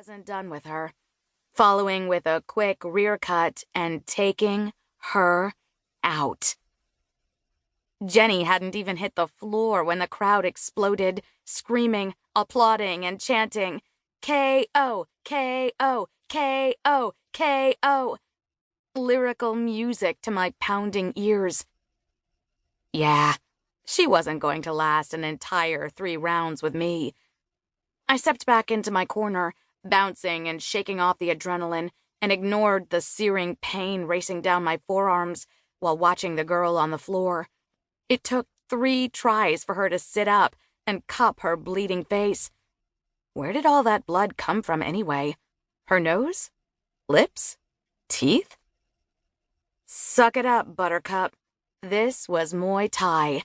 wasn't done with her, following with a quick rear cut and taking her out. Jenny hadn't even hit the floor when the crowd exploded, screaming, applauding, and chanting, "K.O., K.O., K.O., K.O." Lyrical music to my pounding ears. Yeah, she wasn't going to last an entire 3 rounds with me. I stepped back into my corner, bouncing and shaking off the adrenaline, and ignored the searing pain racing down my forearms while watching the girl on the floor. It took 3 tries for her to sit up and cup her bleeding face. Where did all that blood come from anyway? Her nose? Lips? Teeth? Suck it up, Buttercup. This was Muay Thai.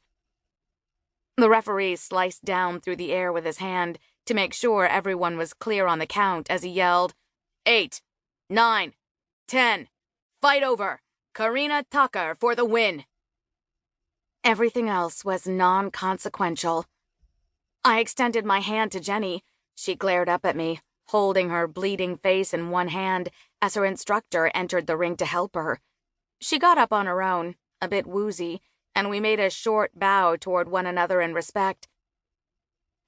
The referee sliced down through the air with his hand to make sure everyone was clear on the count as he yelled, 8, 9, 10, fight over. Kareena Thakkar for the win. Everything else was non-consequential. I extended my hand to Jenny. She glared up at me, holding her bleeding face in one hand as her instructor entered the ring to help her. She got up on her own, a bit woozy, and we made a short bow toward one another in respect.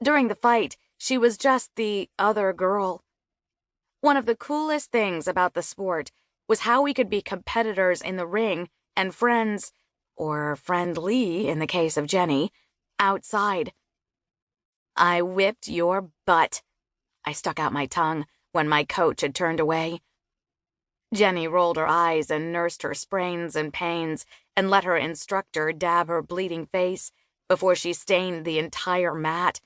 During the fight, she was just the other girl. One of the coolest things about the sport was how we could be competitors in the ring and friends, or friendly in the case of Jenny, outside. I whipped your butt. I stuck out my tongue when my coach had turned away. Jenny rolled her eyes and nursed her sprains and pains and let her instructor dab her bleeding face before she stained the entire mat.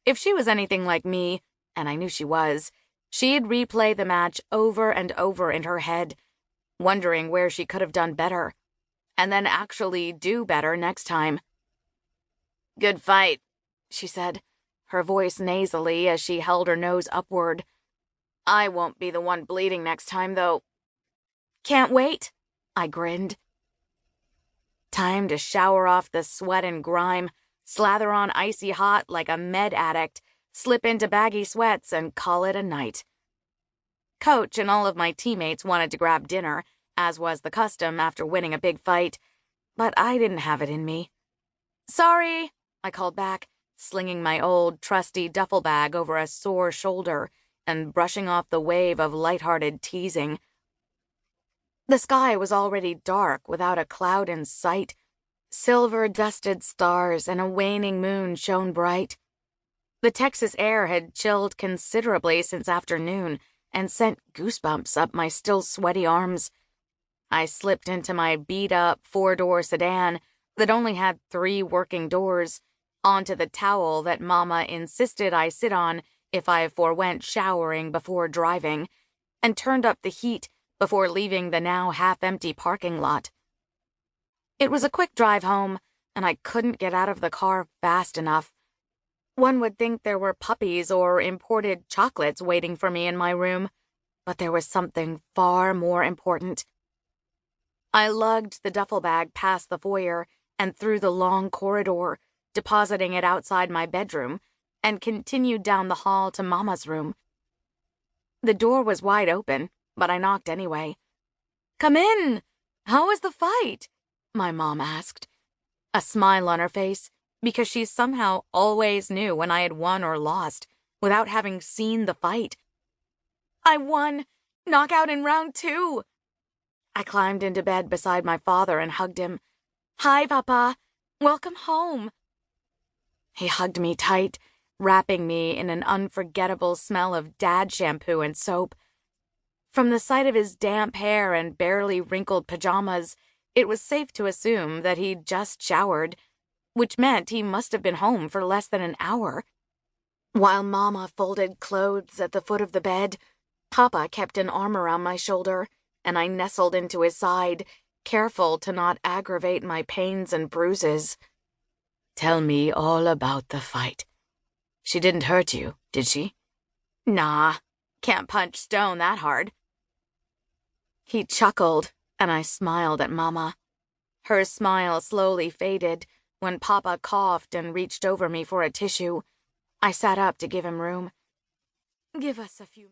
If she was anything like me, and I knew she was, she'd replay the match over and over in her head, wondering where she could have done better, and then actually do better next time. "Good fight," she said, her voice nasally as she held her nose upward. "I won't be the one bleeding next time, though." "Can't wait," I grinned. Time to shower off the sweat and grime, slather on icy hot like a med addict, slip into baggy sweats, and call it a night. Coach and all of my teammates wanted to grab dinner, as was the custom after winning a big fight, but I didn't have it in me. "Sorry," I called back, slinging my old, trusty duffel bag over a sore shoulder and brushing off the wave of lighthearted teasing. The sky was already dark without a cloud in sight. Silver-dusted stars and a waning moon shone bright. The Texas air had chilled considerably since afternoon and sent goosebumps up my still sweaty arms. I slipped into my beat-up 4-door sedan that only had 3 working doors, onto the towel that Mama insisted I sit on if I forewent showering before driving, and turned up the heat before leaving the now half-empty parking lot. It was a quick drive home, and I couldn't get out of the car fast enough. One would think there were puppies or imported chocolates waiting for me in my room, but there was something far more important. I lugged the duffel bag past the foyer and through the long corridor, depositing it outside my bedroom, and continued down the hall to Mama's room. The door was wide open, but I knocked anyway. "Come in! How was the fight?" my mom asked, a smile on her face, because she somehow always knew when I had won or lost, without having seen the fight. "I won! Knockout in round 2! I climbed into bed beside my father and hugged him. "Hi, Papa. Welcome home." He hugged me tight, wrapping me in an unforgettable smell of dad shampoo and soap. From the sight of his damp hair and barely wrinkled pajamas, it was safe to assume that he'd just showered, which meant he must have been home for less than an hour. While Mama folded clothes at the foot of the bed, Papa kept an arm around my shoulder, and I nestled into his side, careful to not aggravate my pains and bruises. "Tell me all about the fight. She didn't hurt you, did she?" "Nah, can't punch stone that hard." He chuckled, and I smiled at Mama. Her smile slowly faded when Papa coughed and reached over me for a tissue. I sat up to give him room. "Give us a few..."